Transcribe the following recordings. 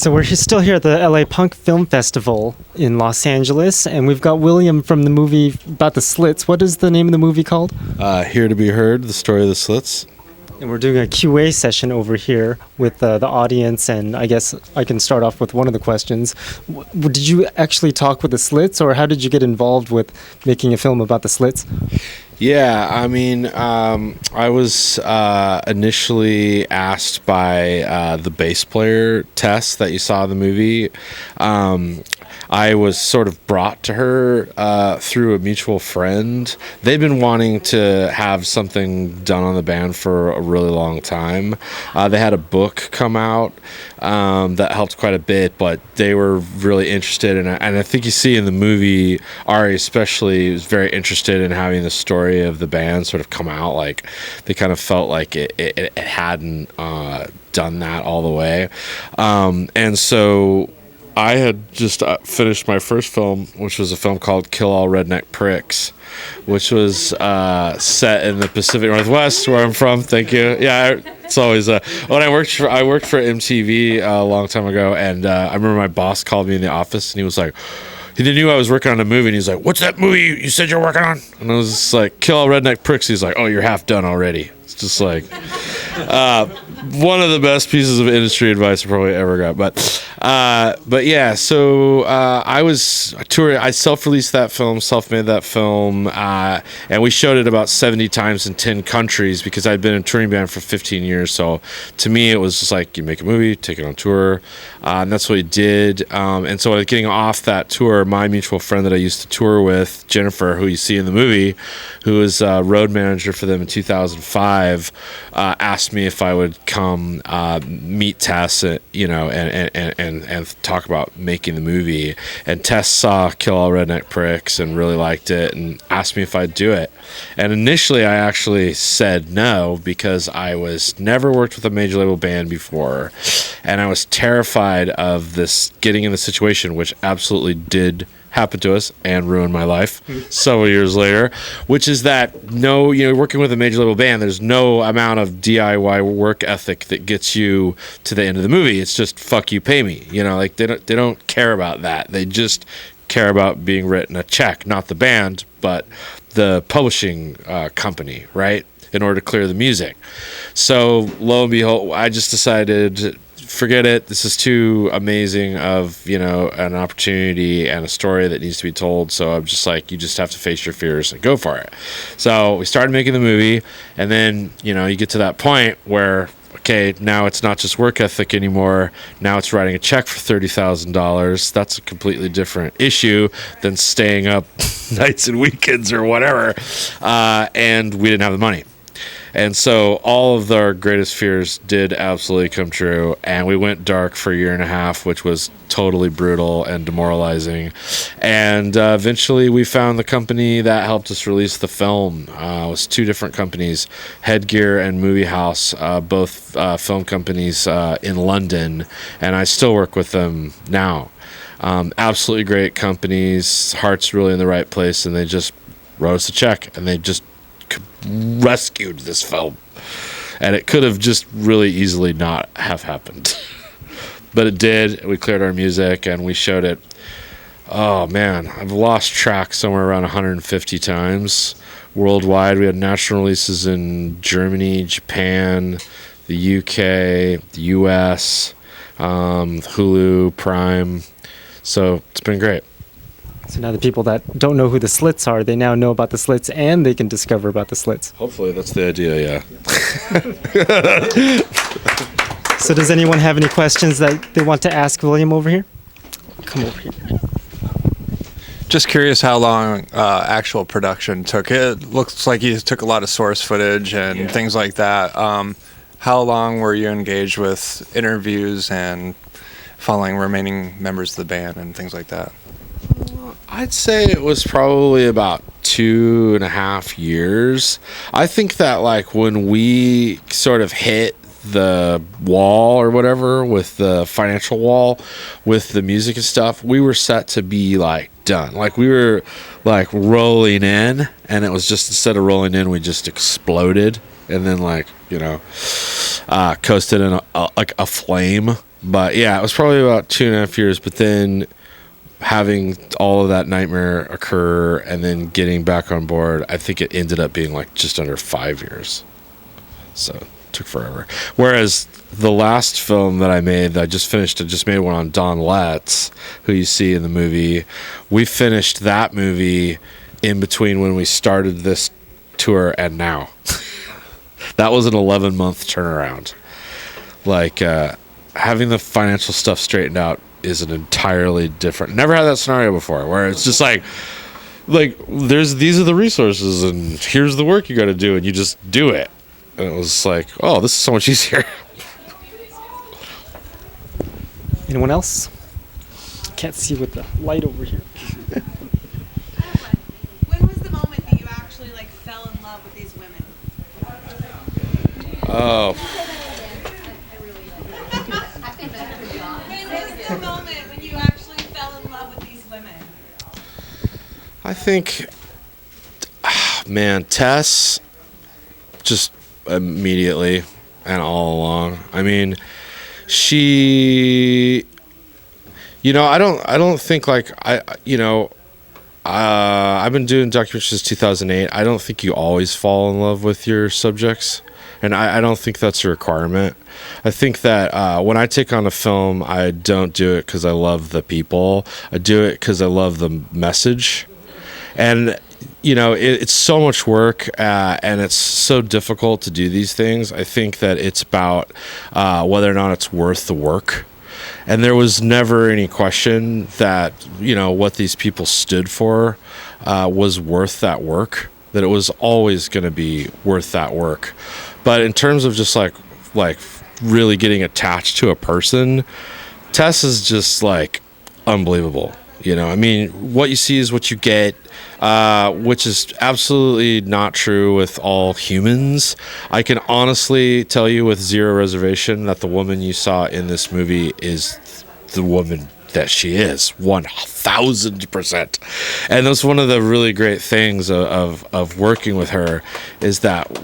So we're still here at the LA Punk Film Festival in Los Angeles, and we've got William from the movie about the Slits. What is the name of the movie called? Here to Be Heard, the story of the Slits. And we're doing a QA session over here with the audience, and I guess I can start off with one of the questions. Did you actually talk with the Slits, or how did you get involved with making a film about the Slits? Yeah, I mean, I was initially asked by the bass player, Tess, that you saw in the movie. I was sort of brought to her through a mutual friend. They've been wanting to have something done on the band for a really long time. They had a book come out that helped quite a bit, but they were really interested in it. And I think you see in the movie, Ari especially was very interested in having the story of the band sort of come out. Like, they kind of felt like it hadn't done that all the way. And so I had just finished my first film, which was a film called Kill All Redneck Pricks, which was set in the Pacific Northwest, where I'm from. Thank you. Yeah, it's always when I worked for MTV a long time ago, and I remember my boss called me in the office, and he was like, he knew I was working on a movie, and he's like, "What's that movie you said you're working on?" And I was just like, "Kill All Redneck Pricks." He's like, "Oh, you're half done already." It's just like one of the best pieces of industry advice I probably ever got. But yeah, so I was touring. I self-released that film, self-made that film, and we showed it about 70 times in 10 countries because I'd been in a touring band for 15 years. So to me, it was just like, you make a movie, take it on tour, and that's what we did. And so getting off that tour, my mutual friend that I used to tour with, Jennifer, who you see in the movie, who was road manager for them in 2005, asked me if I would come meet Tess, and talk about making the movie. And Tess saw Kill All Redneck Pricks and really liked it and asked me if I'd do it. And initially I actually said no, because I was never worked with a major label band before, and I was terrified of this getting in the situation, which absolutely did happen to us and ruined my life several years later, which is that working with a major label band, there's no amount of DIY work ethic that gets you to the end of the movie. It's just, fuck you, pay me. Like they don't care about that. They just care about being written a check, not the band, but the publishing company, right? In order to clear the music. So lo and behold, I just decided, forget it. This is too amazing of, an opportunity and a story that needs to be told. So I'm just like, you just have to face your fears and go for it. So we started making the movie, and then, you get to that point where, okay, now it's not just work ethic anymore. Now it's writing a check for $30,000. That's a completely different issue than staying up nights and weekends or whatever. And we didn't have the money. And so all of our greatest fears did absolutely come true, and we went dark for a year and a half, which was totally brutal and demoralizing. And eventually we found the company that helped us release the film. It was two different companies, Headgear and Movie House, both film companies in London, and I still work with them now. Absolutely great companies, heart's really in the right place, and they just wrote us a check, and they just rescued this film, and it could have just really easily not have happened. But it did. We cleared our music and we showed it. Oh man, I've lost track, somewhere around 150 times worldwide. We had national releases in Germany, Japan, the UK, the US, Hulu, Prime. So it's been great. So now the people that don't know who the Slits are, they now know about the Slits, and they can discover about the Slits. Hopefully that's the idea, yeah. So does anyone have any questions that they want to ask William over here? Come over here. Just curious how long actual production took. It looks like you took a lot of source footage and things like that. How long were you engaged with interviews and following remaining members of the band and things like that? I'd say it was probably about 2.5 years. I think that like when we sort of hit the wall or whatever with the financial wall with the music and stuff, we were set to be like done. Like we were like rolling in, and it was just, instead of rolling in, we just exploded and then coasted in a flame But yeah, it was probably about 2.5 years. But then having all of that nightmare occur and then getting back on board, I think it ended up being like just under 5 years. So it took forever. Whereas the last film that I made, that I just made one on Don Letts, who you see in the movie. We finished that movie in between when we started this tour and now. That was an 11-month turnaround. Like, having the financial stuff straightened out is an entirely different. Never had that scenario before, where it's just like these are the resources and here's the work you got to do, and you just do it. And it was like, oh, this is so much easier. Anyone else? Can't see with the light over here. When was the moment that you actually like fell in love with these women? Oh, When was the moment when you actually fell in love with these women? I think, man, Tess, just immediately and all along. I mean, she, I don't think like I've been doing documentaries since 2008. I don't think you always fall in love with your subjects, and I don't think that's a requirement. I think that when I take on a film, I don't do it because I love the people. I do it because I love the message. And it's so much work, and it's so difficult to do these things. I think that it's about whether or not it's worth the work. And there was never any question that, what these people stood for was worth that work, that it was always going to be worth that work. But in terms of just like really getting attached to a person, Tess is just like unbelievable. I mean, what you see is what you get, which is absolutely not true with all humans. I can honestly tell you with zero reservation that the woman you saw in this movie is the woman that she is, 1000%. And that's one of the really great things of working with her, is that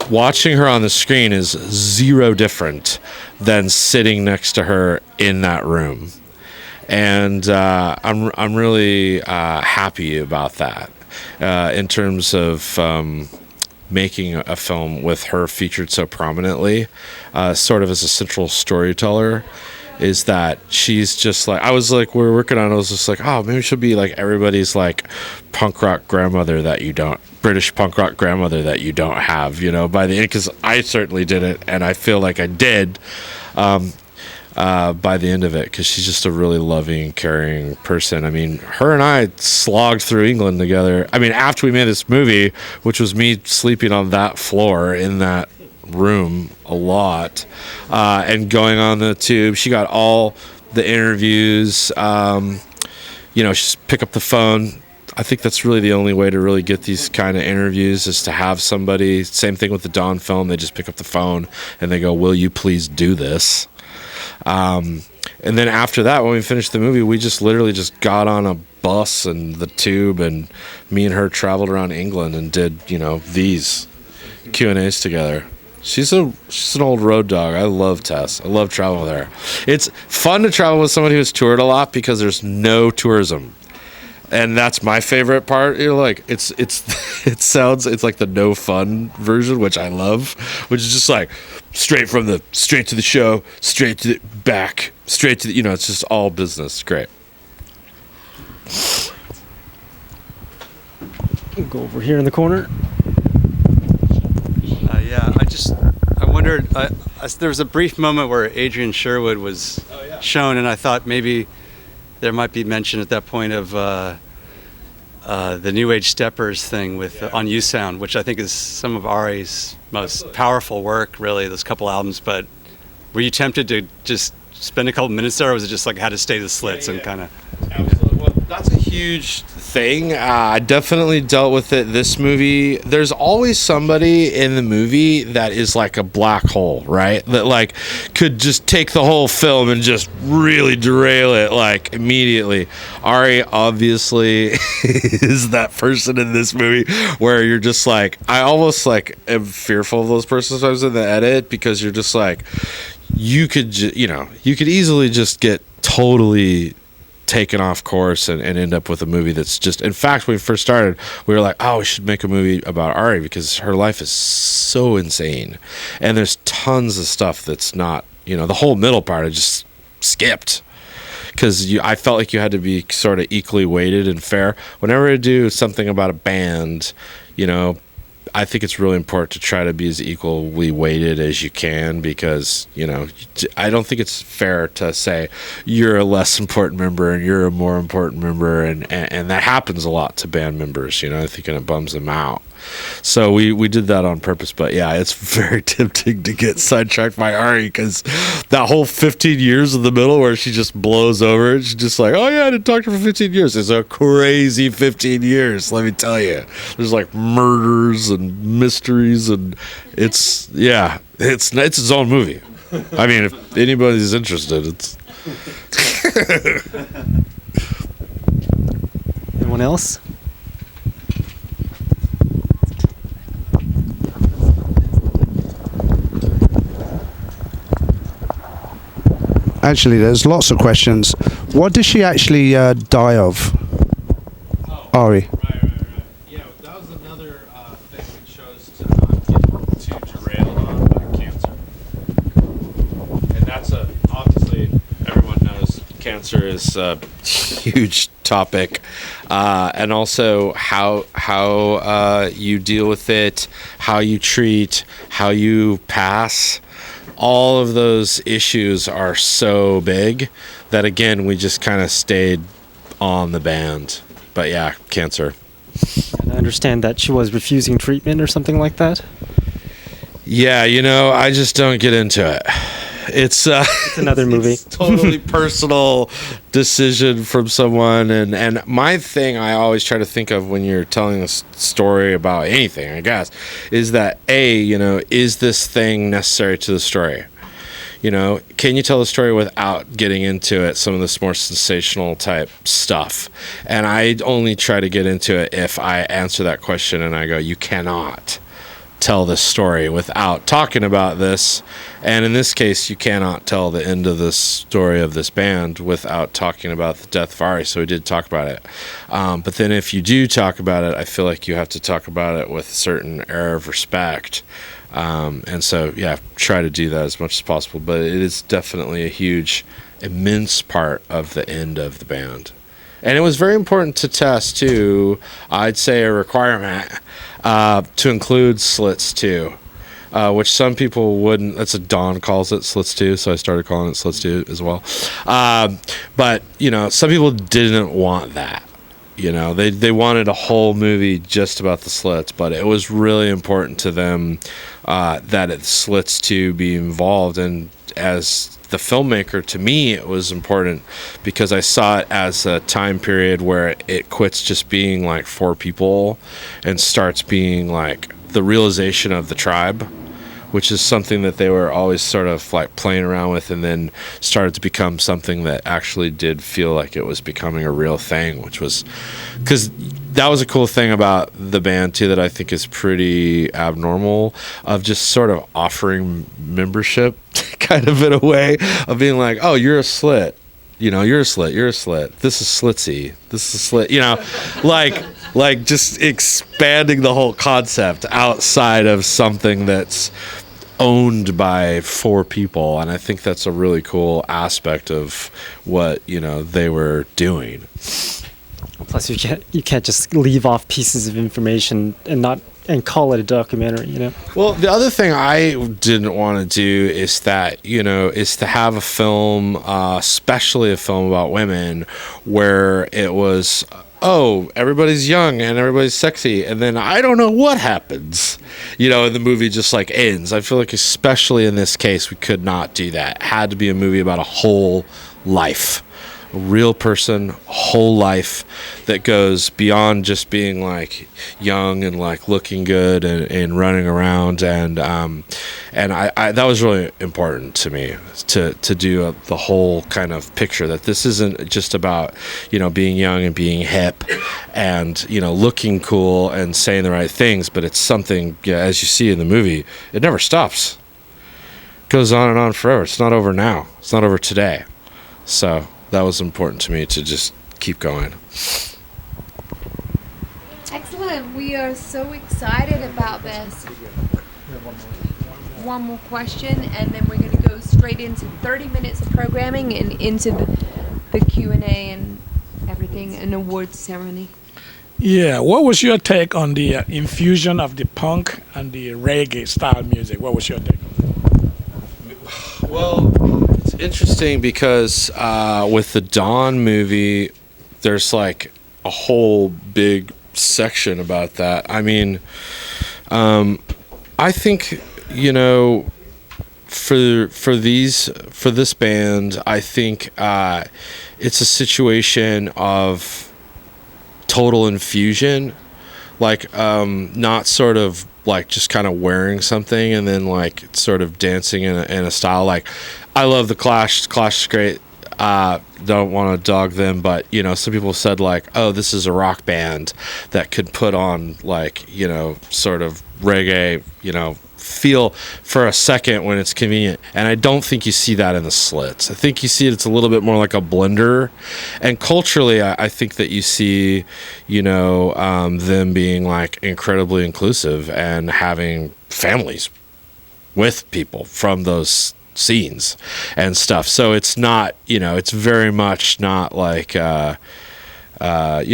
watching her on the screen is zero different than sitting next to her in that room. And I'm really happy about that in terms of making a film with her featured so prominently, sort of as a central storyteller. Is that she's just like, I was like, we were working on it, I was just like, oh, maybe she'll be like everybody's like punk rock grandmother that you don't, British punk rock grandmother that you don't have, by the end, because I certainly didn't, and I feel like I did. By the end of it, because she's just a really loving, caring person. I mean, her and I slogged through England together. I mean, after we made this movie, which was me sleeping on that floor in that room a lot, and going on the tube. She got all the interviews. Just pick up the phone. I think that's really the only way to really get these kind of interviews, is to have somebody. Same thing with the Dawn film. They just pick up the phone and they go, "Will you please do this?" And then after that, when we finished the movie, we just literally just got on a bus and the tube, and me and her traveled around England and did, these Q&As together. She's an old road dog. I love Tess. I love traveling with her. It's fun to travel with somebody who's toured a lot because there's no tourism. And that's my favorite part. Like it's like the no fun version, which I love, which is just like straight to the show, straight to the back, straight to the, it's just all business. Great. We'll go over here in the corner. I wondered, there was a brief moment where Adrian Sherwood was shown, and I thought maybe there might be mention at that point of the New Age Steppers thing on U Sound, which I think is some of Ari's most powerful work, really, those couple albums. But were you tempted to just spend a couple minutes there, or was it just like how to stay the slits and kind of? Absolutely. Well, that's a huge thing. I definitely dealt with it this movie. There's always somebody in the movie that is like a black hole, right? That like could just take the whole film and just really derail it like immediately. Ari obviously is that person in this movie where you're just like, I almost like am fearful of those persons sometimes in the edit, because you're just like, you could you could easily just get totally taken off course and end up with a movie that's just, in fact, when we first started, we were like, oh, we should make a movie about Ari because her life is so insane, and there's tons of stuff that's not, the whole middle part I just skipped because I felt like you had to be sort of equally weighted and fair whenever I do something about a band. I think it's really important to try to be as equally weighted as you can because, I don't think it's fair to say you're a less important member and you're a more important member. And that happens a lot to band members, I think, and it bums them out. So we did that on purpose. But yeah, it's very tempting to get sidetracked by Ari because that whole 15 years in the middle where she just blows over and she's just like, oh yeah, I didn't talk to her for 15 years. It's a crazy 15 years, let me tell you. There's like murders and mysteries, and it's its own movie. I mean, if anybody's interested, it's Anyone else? Actually, there's lots of questions. What did she actually die of? Ari. Right. Yeah, that was another thing we chose to not get too derailed on, but cancer. And that's obviously, everyone knows cancer is a huge topic. And also how you deal with it, how you treat, how you pass. All of those issues are so big that, again, we just kind of stayed on the band. But yeah, cancer. I understand that she was refusing treatment or something like that. Yeah, I just don't get into it. It's another movie. It's totally personal decision from someone, and my thing I always try to think of when you're telling a story about anything, I guess, is that is this thing necessary to the story? Can you tell the story without getting into it, some of this more sensational type stuff? And I only try to get into it if I answer that question and I go, you cannot tell this story without talking about this. And in this case, you cannot tell the end of this story of this band without talking about the death of Ari. So we did talk about it. But then if you do talk about it, I feel like you have to talk about it with a certain air of respect. And so, yeah, try to do that as much as possible. But it is definitely a huge, immense part of the end of the band. And it was very important to test, too, I'd say a requirement, to include slits, too, which some people wouldn't. That's what Don calls it, slits, too, so I started calling it slits, too, as well. But, some people didn't want that. They wanted a whole movie just about the slits, but it was really important to them that it slits to be involved. And as the filmmaker, to me, it was important because I saw it as a time period where it quits just being like four people and starts being like the realization of the tribe, which is something that they were always sort of like playing around with, and then started to become something that actually did feel like it was becoming a real thing, which was because that was a cool thing about the band too that I think is pretty abnormal, of just sort of offering membership kind of in a way of being like, oh, you're a slit. You're a slit. This is slitsy. This is slit. Like just expanding the whole concept outside of something that's owned by four people. And I think that's a really cool aspect of what, they were doing. Plus, you can't just leave off pieces of information and call it a documentary, Well, the other thing I didn't want to do is that, is to have a film, especially a film about women, where it was, oh, everybody's young and everybody's sexy, and then I don't know what happens, and the movie just like ends. I feel like especially in this case, we could not do that. It had to be a movie about a whole life. A real person, whole life that goes beyond just being like young and like looking good and running around, and I that was really important to me to do the whole kind of picture, that this isn't just about being young and being hip and looking cool and saying the right things, but it's something, as you see in the movie, it never stops. goes on and on forever. It's not over now. It's not over today. So that was important to me to just keep going. Excellent. We are so excited about this. One more question, and then we're going to go straight into 30 minutes of programming and into the Q&A and everything, an awards ceremony. Yeah, what was your take on the infusion of the punk and the reggae style music? What was your take? Well, it's interesting because with the Dawn movie, there's like a whole big section about that. I mean, I think, you know, for this band, I think it's a situation of total infusion, like not sort of like just kind of wearing something and then like sort of dancing in a style. Like, I love the Clash. Clash is great. Don't want to dog them, but you know, some people said like, oh, this is a rock band that could put on like, you know, sort of reggae, you know, feel for a second when it's convenient. And I don't think you see that in the Slits. I think you see it's a little bit more like a blender. And culturally, I think that you see, you know, them being like incredibly inclusive and having families with people from those scenes and stuff. So it's not, you know, it's very much not like you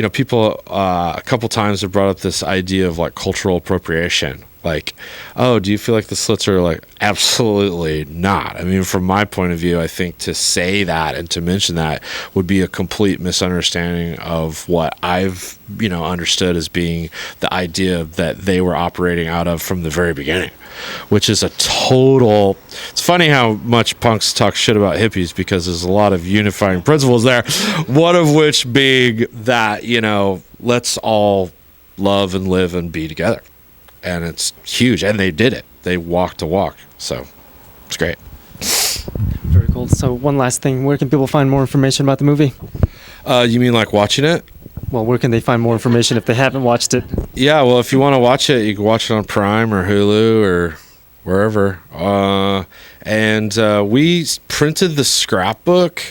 know, people a couple times have brought up this idea of like cultural appropriation. Like, oh, do you feel like the Slits are like? Absolutely not. I mean, from my point of view, I think to say that and to mention that would be a complete misunderstanding of what I've, you know, understood as being the idea that they were operating out of from the very beginning, which is a total. It's funny how much punks talk shit about hippies because there's a lot of unifying principles there, one of which being that, you know, let's all love and live and be together. And it's huge, and they did it. They walked the walk, so it's great. Very cool. So one last thing, where can people find more information about the movie? You mean like watching it? Well, where can they find more information if they haven't watched it? Yeah, well, if you want to watch it, you can watch it on Prime or Hulu or wherever. And we printed the scrapbook,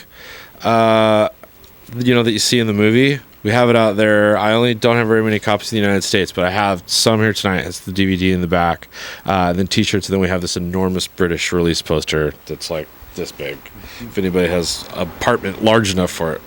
you know, that you see in the movie. We have it out there. I only don't have very many copies in the United States, but I have some here tonight. It's the DVD in the back, then T-shirts, and then we have this enormous British release poster that's like this big. If anybody has an apartment large enough for it.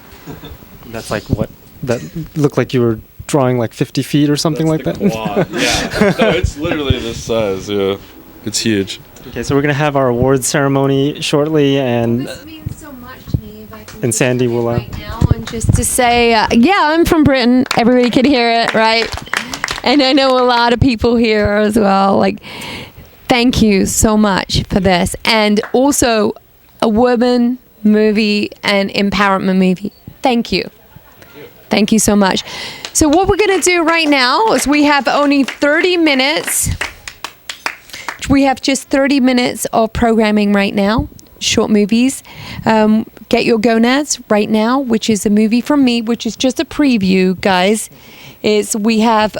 That's like what? That looked like you were drawing like 50 feet or something like that? Quad. Yeah. No, it's literally this size. Yeah. It's huge. Okay, so we're going to have our awards ceremony shortly, and This means so much to me. If I can And Sandy will, right now, and just to say, yeah, I'm from Britain. Everybody can hear it, right? And I know a lot of people here as well. Like, thank you so much for this, and also a woman movie and empowerment movie. Thank you. Thank you so much. So what we're going to do right now is we have only 30 minutes. We have just 30 minutes of programming right now, short movies. Get Your Gonads right now, which is a movie from me, which is just a preview, guys. We have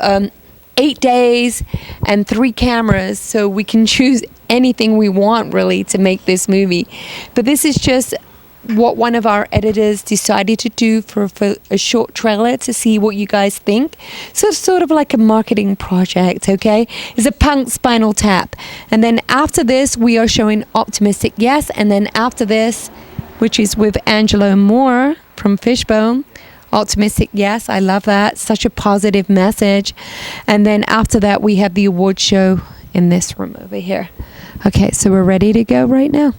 8 days and 3 cameras, so we can choose anything we want, really, to make this movie. But this is just what one of our editors decided to do for a short trailer to see what you guys think. So it's sort of like a marketing project, okay? It's a punk Spinal Tap. And then after this, we are showing Optimistic Yes. And then after this, which is with Angelo Moore from Fishbone, Optimistic Yes, I love that. Such a positive message. And then after that, we have the award show in this room over here. Okay, so we're ready to go right now.